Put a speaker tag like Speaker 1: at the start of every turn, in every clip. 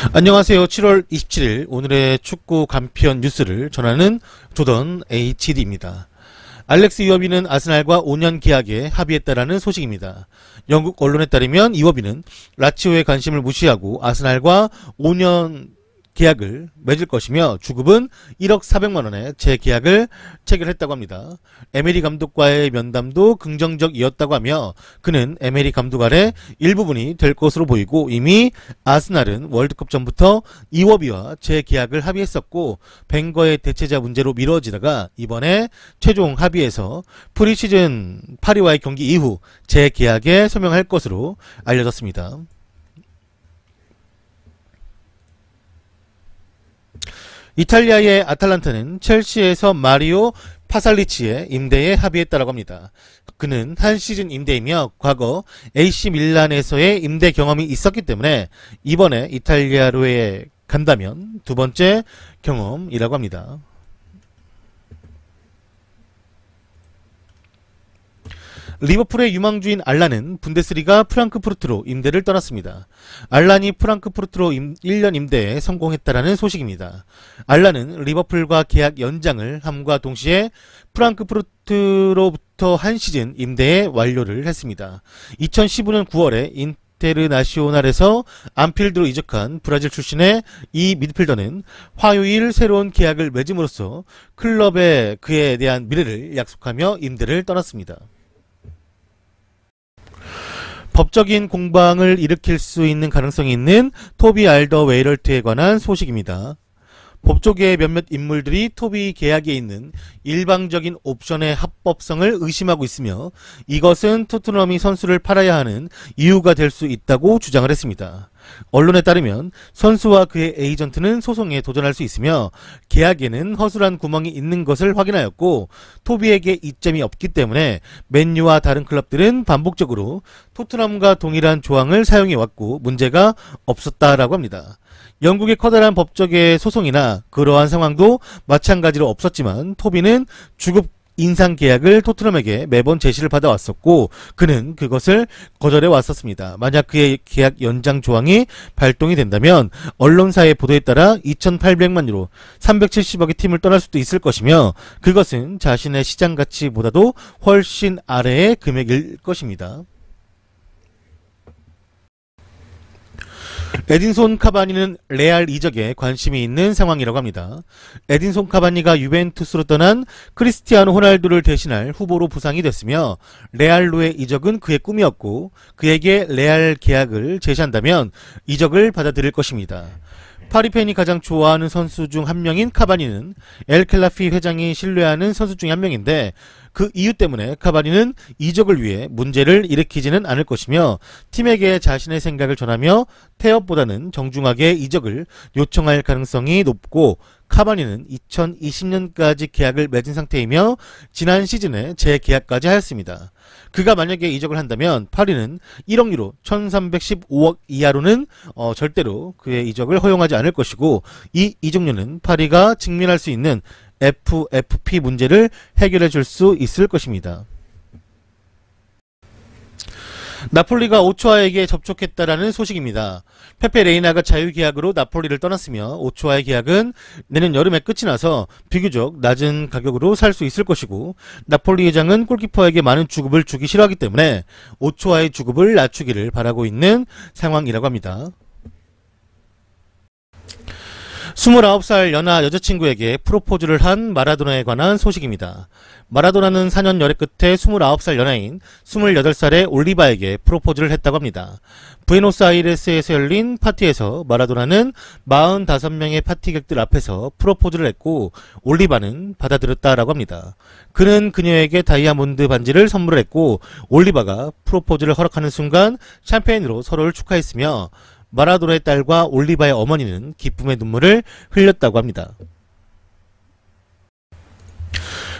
Speaker 1: 안녕하세요. 7월 27일 오늘의 축구 간편 뉴스를 전하는 조던 HD입니다. 알렉스 이워비는 아스날과 5년 계약에 합의했다라는 소식입니다. 영국 언론에 따르면 이워비는 라치오의 관심을 무시하고 아스날과 5년 계약을 맺을 것이며 주급은 1억 400만원의 재계약을 체결했다고 합니다. 에메리 감독과의 면담도 긍정적이었다고 하며 그는 에메리 감독 아래 일부분이 될 것으로 보이고 이미 아스날은 월드컵 전부터 이워비와 재계약을 합의했었고 벵거의 대체자 문제로 미뤄지다가 이번에 최종 합의해서 프리시즌 파리와의 경기 이후 재계약에 서명할 것으로 알려졌습니다. 이탈리아의 아탈란타는 첼시에서 마리오 파살리치의 임대에 합의했다고 합니다. 그는 한 시즌 임대이며 과거 AC 밀란에서의 임대 경험이 있었기 때문에 이번에 이탈리아로에 간다면 두 번째 경험이라고 합니다. 리버풀의 유망주인 알란은 분데스리가 프랑크푸르트로 임대를 떠났습니다. 알란이 프랑크푸르트로 1년 임대에 성공했다라는 소식입니다. 알란은 리버풀과 계약 연장을 함과 동시에 프랑크푸르트로부터 한 시즌 임대에 완료를 했습니다. 2015년 9월에 인테르나시오날에서 안필드로 이적한 브라질 출신의 이 미드필더는 화요일 새로운 계약을 맺음으로써 클럽에 그에 대한 미래를 약속하며 임대를 떠났습니다. 법적인 공방을 일으킬 수 있는 가능성이 있는 토비 알더웨이럴트에 관한 소식입니다. 법조계의 몇몇 인물들이 토비 계약에 있는 일방적인 옵션의 합법성을 의심하고 있으며 이것은 토트넘이 선수를 팔아야 하는 이유가 될 수 있다고 주장을 했습니다. 언론에 따르면 선수와 그의 에이전트는 소송에 도전할 수 있으며 계약에는 허술한 구멍이 있는 것을 확인하였고 토비에게 이점이 없기 때문에 맨유와 다른 클럽들은 반복적으로 토트넘과 동일한 조항을 사용해왔고 문제가 없었다라고 합니다. 영국의 커다란 법적의 소송이나 그러한 상황도 마찬가지로 없었지만 토비는 주급 인상 계약을 토트넘에게 매번 제시를 받아왔었고 그는 그것을 거절해 왔었습니다. 만약 그의 계약 연장 조항이 발동이 된다면 언론사의 보도에 따라 2,800만 유로 370억의 팀을 떠날 수도 있을 것이며 그것은 자신의 시장 가치보다도 훨씬 아래의 금액일 것입니다. 에딘손 카바니는 레알 이적에 관심이 있는 상황이라고 합니다. 에딘손 카바니가 유벤투스로 떠난 크리스티아노 호날두를 대신할 후보로 부상이 됐으며 레알로의 이적은 그의 꿈이었고 그에게 레알 계약을 제시한다면 이적을 받아들일 것입니다. 파리팬이 가장 좋아하는 선수 중 한 명인 카바니는 엘켈라피 회장이 신뢰하는 선수 중 한 명인데 그 이유 때문에 카바니는 이적을 위해 문제를 일으키지는 않을 것이며 팀에게 자신의 생각을 전하며 태업보다는 정중하게 이적을 요청할 가능성이 높고 카바니는 2020년까지 계약을 맺은 상태이며 지난 시즌에 재계약까지 하였습니다. 그가 만약에 이적을 한다면 파리는 1억 유로 1315억 이하로는 절대로 그의 이적을 허용하지 않을 것이고 이 이적료는 파리가 직면할 수 있는 FFP 문제를 해결해 줄 수 있을 것입니다. 나폴리가 오초아에게 접촉했다라는 소식입니다. 페페 레이나가 자유계약으로 나폴리를 떠났으며 오초아의 계약은 내년 여름에 끝이 나서 비교적 낮은 가격으로 살 수 있을 것이고 나폴리 회장은 골키퍼에게 많은 주급을 주기 싫어하기 때문에 오초아의 주급을 낮추기를 바라고 있는 상황이라고 합니다. 29살 연하 여자친구에게 프로포즈를 한 마라도나에 관한 소식입니다. 마라도나는 4년 열애 끝에 29살 연하인 28살의 올리바에게 프로포즈를 했다고 합니다. 부에노스아이레스에서 열린 파티에서 마라도나는 45명의 파티객들 앞에서 프로포즈를 했고 올리바는 받아들였다라고 합니다. 그는 그녀에게 다이아몬드 반지를 선물을 했고 올리바가 프로포즈를 허락하는 순간 샴페인으로 서로를 축하했으며 마라도나의 딸과 올리바의 어머니는 기쁨의 눈물을 흘렸다고 합니다.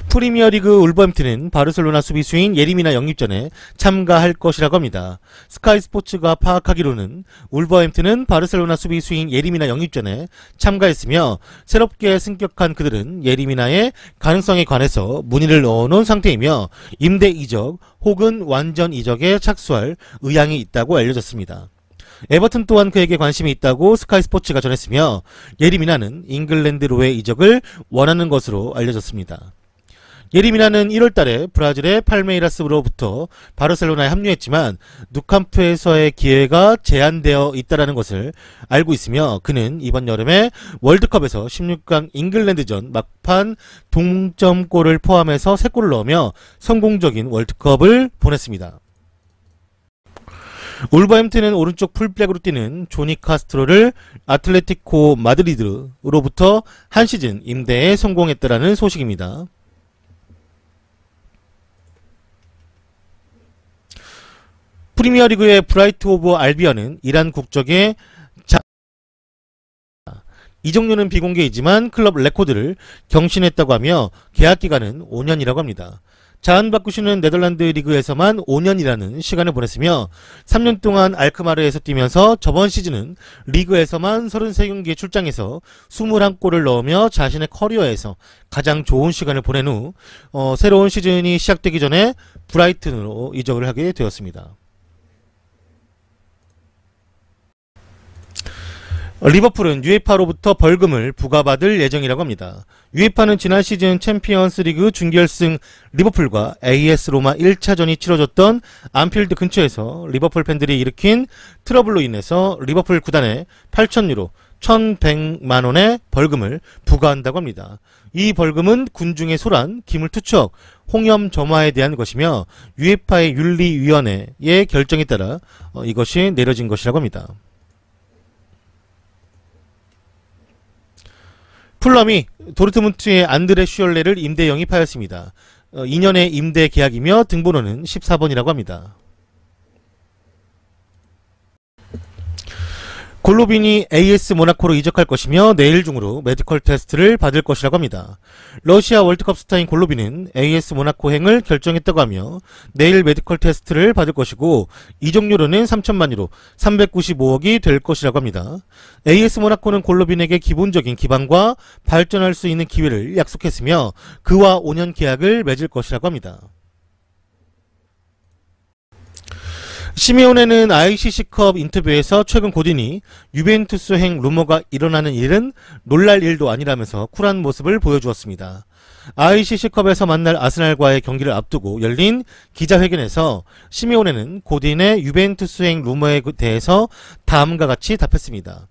Speaker 1: 프리미어리그 울버햄튼은 바르셀로나 수비수인 예리미나 영입전에 참가할 것이라고 합니다. 스카이 스포츠가 파악하기로는 울버햄튼은 바르셀로나 수비수인 예리미나 영입전에 참가했으며 새롭게 승격한 그들은 예리미나의 가능성에 관해서 문의를 넣어놓은 상태이며 임대 이적 혹은 완전 이적에 착수할 의향이 있다고 알려졌습니다. 에버튼 또한 그에게 관심이 있다고 스카이 스포츠가 전했으며 예리미나는 잉글랜드로의 이적을 원하는 것으로 알려졌습니다. 예리미나는 1월달에 브라질의 팔메이라스로부터 바르셀로나에 합류했지만 누캄프에서의 기회가 제한되어 있다는 것을 알고 있으며 그는 이번 여름에 월드컵에서 16강 잉글랜드전 막판 동점골을 포함해서 3골을 넣으며 성공적인 월드컵을 보냈습니다. 울버햄튼은 오른쪽 풀백으로 뛰는 조니 카스트로를 아틀레티코 마드리드로부터 한 시즌 임대에 성공했다는 소식입니다. 프리미어리그의 브라이트 오브 알비언은 이란 국적의 이적료는 비공개이지만 클럽 레코드를 경신했다고 하며 계약기간은 5년이라고 합니다. 자한 바쿠슈는 네덜란드 리그에서만 5년이라는 시간을 보냈으며 3년 동안 알크마르에서 뛰면서 저번 시즌은 리그에서만 33경기에 출장해서 21골을 넣으며 자신의 커리어에서 가장 좋은 시간을 보낸 후 새로운 시즌이 시작되기 전에 브라이튼으로 이적을 하게 되었습니다. 리버풀은 유에파로부터 벌금을 부과받을 예정이라고 합니다. 유에파는 지난 시즌 챔피언스 리그 준결승 리버풀과 AS 로마 1차전이 치러졌던 안필드 근처에서 리버풀 팬들이 일으킨 트러블로 인해서 리버풀 구단에 8,000유로 1,100만원의 벌금을 부과한다고 합니다. 이 벌금은 군중의 소란, 기물투척, 홍염 점화에 대한 것이며 유에파의 윤리위원회의 결정에 따라 이것이 내려진 것이라고 합니다. 풀럼이 도르트문트의 안드레 슈얼레를 임대 영입하였습니다. 2년의 임대 계약이며 등번호는 14번이라고 합니다. 골로빈이 AS 모나코로 이적할 것이며 내일 중으로 메디컬 테스트를 받을 것이라고 합니다. 러시아 월드컵 스타인 골로빈은 AS 모나코행을 결정했다고 하며 내일 메디컬 테스트를 받을 것이고 이적료로는 3천만 유로 395억이 될 것이라고 합니다. AS 모나코는 골로빈에게 기본적인 기반과 발전할 수 있는 기회를 약속했으며 그와 5년 계약을 맺을 것이라고 합니다. 시메오네는 ICC컵 인터뷰에서 최근 고딘이 유벤투스행 루머가 일어나는 일은 놀랄 일도 아니라면서 쿨한 모습을 보여주었습니다. ICC컵에서 만날 아스날과의 경기를 앞두고 열린 기자회견에서 시메오네는 고딘의 유벤투스행 루머에 대해서 다음과 같이 답했습니다.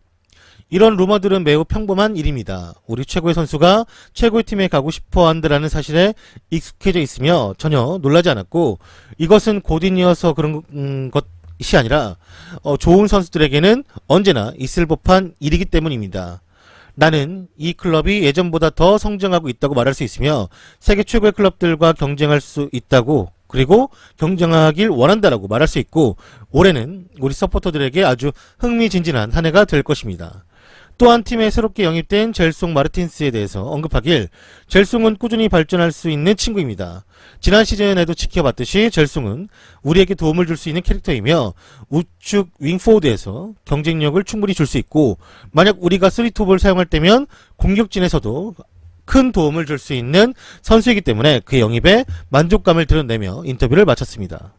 Speaker 1: 이런 루머들은 매우 평범한 일입니다. 우리 최고의 선수가 최고의 팀에 가고 싶어 한다는 사실에 익숙해져 있으며 전혀 놀라지 않았고 이것은 고딘이어서 그런 것이 아니라 좋은 선수들에게는 언제나 있을 법한 일이기 때문입니다. 나는 이 클럽이 예전보다 더 성장하고 있다고 말할 수 있으며 세계 최고의 클럽들과 경쟁할 수 있다고 그리고 경쟁하길 원한다라고 말할 수 있고 올해는 우리 서포터들에게 아주 흥미진진한 한 해가 될 것입니다. 또한 팀에 새롭게 영입된 젤송 마르틴스에 대해서 언급하길 젤송은 꾸준히 발전할 수 있는 친구입니다. 지난 시즌에도 지켜봤듯이 젤송은 우리에게 도움을 줄 수 있는 캐릭터이며 우측 윙포워드에서 경쟁력을 충분히 줄 수 있고 만약 우리가 3톱을 사용할 때면 공격진에서도 큰 도움을 줄 수 있는 선수이기 때문에 그의 영입에 만족감을 드러내며 인터뷰를 마쳤습니다.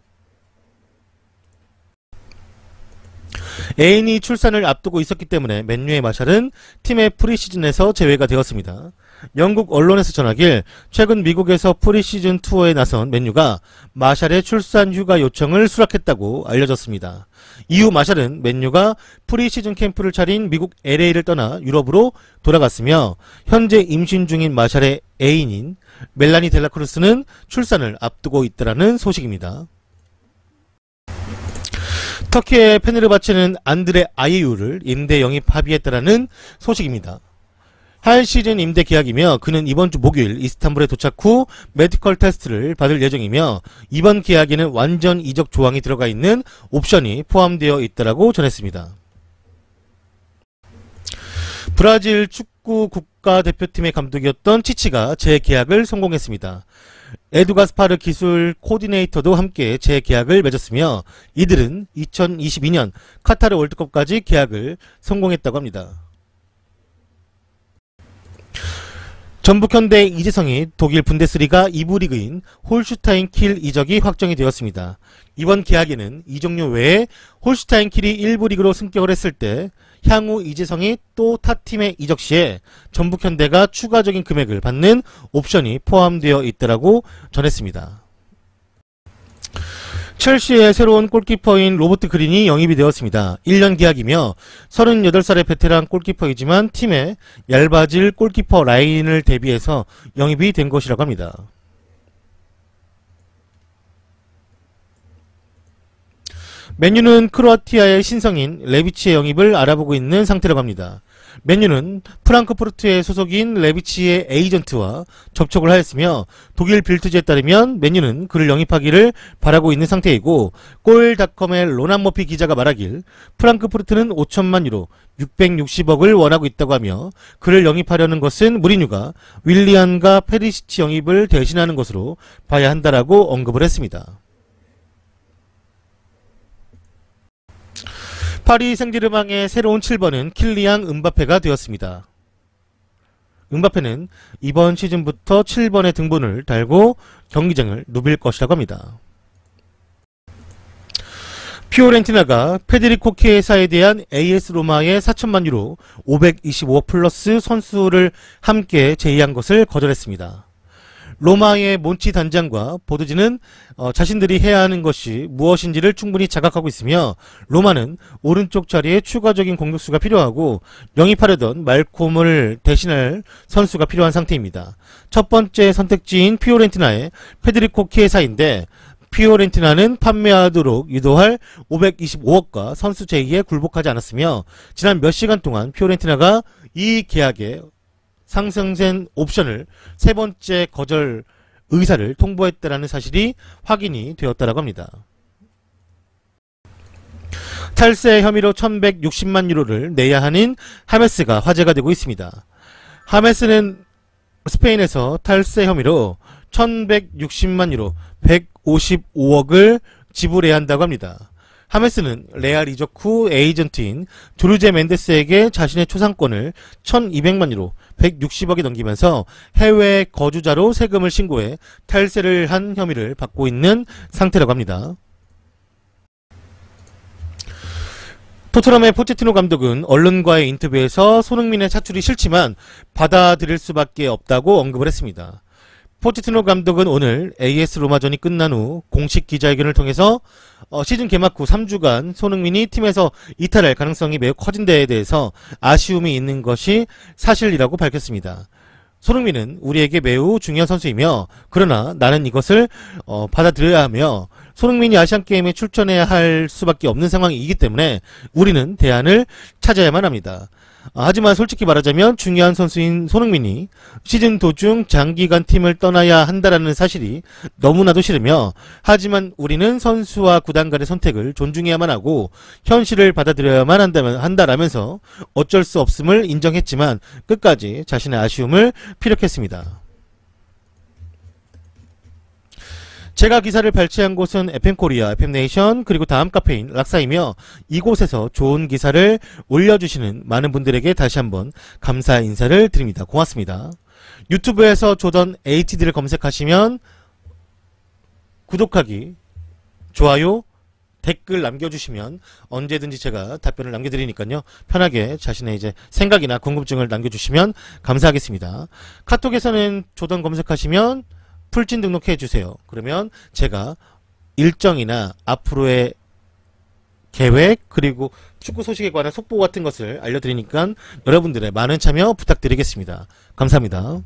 Speaker 1: 애인이 출산을 앞두고 있었기 때문에 맨유의 마샬은 팀의 프리시즌에서 제외가 되었습니다. 영국 언론에서 전하길 최근 미국에서 프리시즌 투어에 나선 맨유가 마샬의 출산 휴가 요청을 수락했다고 알려졌습니다. 이후 마샬은 맨유가 프리시즌 캠프를 차린 미국 LA를 떠나 유럽으로 돌아갔으며 현재 임신 중인 마샬의 애인인 멜라니 델라크루스는 출산을 앞두고 있다는 소식입니다. 터키의 페네르바체는 안드레 아예유를 임대 영입 합의했다라는 소식입니다. 한 시즌 임대 계약이며 그는 이번 주 목요일 이스탄불에 도착 후 메디컬 테스트를 받을 예정이며 이번 계약에는 완전 이적 조항이 들어가 있는 옵션이 포함되어 있다라고 전했습니다. 브라질 축구 국가대표팀의 감독이었던 치치가 재계약을 성공했습니다. 에두 가스파르 기술 코디네이터도 함께 재계약을 맺었으며 이들은 2022년 카타르 월드컵까지 계약을 성공했다고 합니다. 전북현대 이재성이 독일 분데스리가 2부 리그인 홀슈타인 킬 이적이 확정이 되었습니다. 이번 계약에는 이적료 외에 홀슈타인 킬이 1부 리그로 승격을 했을 때 향후 이재성이 또 타 팀에 이적 시에 전북현대가 추가적인 금액을 받는 옵션이 포함되어 있다고 전했습니다. 첼시의 새로운 골키퍼인 로버트 그린이 영입이 되었습니다. 1년 계약이며 38살의 베테랑 골키퍼이지만 팀의 얇아질 골키퍼 라인을 대비해서 영입이 된 것이라고 합니다. 맨유는 크로아티아의 신성인 레비치의 영입을 알아보고 있는 상태라고 합니다. 맨유는 프랑크푸르트의 소속인 레비치의 에이전트와 접촉을 하였으며 독일 빌트지에 따르면 맨유는 그를 영입하기를 바라고 있는 상태이고 골닷컴의 로난 머피 기자가 말하길 프랑크푸르트는 5천만 유로 660억을 원하고 있다고 하며 그를 영입하려는 것은 무리뉴가 윌리안과 페리시치 영입을 대신하는 것으로 봐야 한다라고 언급을 했습니다. 파리 생제르맹의 새로운 7번은 킬리앙 음바페가 되었습니다. 음바페는 이번 시즌부터 7번의 등번을 달고 경기장을 누빌 것이라고 합니다. 피오렌티나가 페데리코 키에사에 대한 AS 로마의 4천만 유로 525억 플러스 선수를 함께 제의한 것을 거절했습니다. 로마의 몬치 단장과 보드지는 자신들이 해야 하는 것이 무엇인지를 충분히 자각하고 있으며 로마는 오른쪽 자리에 추가적인 공격수가 필요하고 영입하려던 말콤을 대신할 선수가 필요한 상태입니다. 첫 번째 선택지인 피오렌티나의 페데리코 키에사인데 피오렌티나는 판매하도록 유도할 525억과 선수 제의에 굴복하지 않았으며 지난 몇 시간 동안 피오렌티나가 이 계약에 상승된 옵션을 세 번째 거절 의사를 통보했다라는 사실이 확인이 되었다라고 합니다. 탈세 혐의로 1160만 유로를 내야 하는 하메스가 화제가 되고 있습니다. 하메스는 스페인에서 탈세 혐의로 1160만 유로 155억을 지불해야 한다고 합니다. 하메스는 레알 이적 후 에이전트인 드루제 멘데스에게 자신의 초상권을 1200만 유로 160억에 넘기면서 해외 거주자로 세금을 신고해 탈세를 한 혐의를 받고 있는 상태라고 합니다. 토트넘의 포체티노 감독은 언론과의 인터뷰에서 손흥민의 차출이 싫지만 받아들일 수밖에 없다고 언급을 했습니다. 포체티노 감독은 오늘 AS 로마전이 끝난 후 공식 기자회견을 통해서 시즌 개막 후 3주간 손흥민이 팀에서 이탈할 가능성이 매우 커진 데에 대해서 아쉬움이 있는 것이 사실이라고 밝혔습니다. 손흥민은 우리에게 매우 중요한 선수이며 그러나 나는 이것을 받아들여야 하며 손흥민이 아시안게임에 출전해야 할 수밖에 없는 상황이기 때문에 우리는 대안을 찾아야만 합니다. 하지만 솔직히 말하자면 중요한 선수인 손흥민이 시즌 도중 장기간 팀을 떠나야 한다라는 사실이 너무나도 싫으며 하지만 우리는 선수와 구단 간의 선택을 존중해야만 하고 현실을 받아들여야만 한다라면서 어쩔 수 없음을 인정했지만 끝까지 자신의 아쉬움을 피력했습니다. 제가 기사를 발췌한 곳은 FM코리아, FM네이션, 그리고 다음 카페인 락사이며 이곳에서 좋은 기사를 올려주시는 많은 분들에게 다시 한번 감사 인사를 드립니다. 고맙습니다. 유튜브에서 조던 HD를 검색하시면 구독하기, 좋아요, 댓글 남겨주시면 언제든지 제가 답변을 남겨드리니까요. 편하게 자신의 이제 생각이나 궁금증을 남겨주시면 감사하겠습니다. 카톡에서는 조던 검색하시면 풀진 등록해주세요. 그러면 제가 일정이나 앞으로의 계획 그리고 축구 소식에 관한 속보 같은 것을 알려드리니까 여러분들의 많은 참여 부탁드리겠습니다. 감사합니다.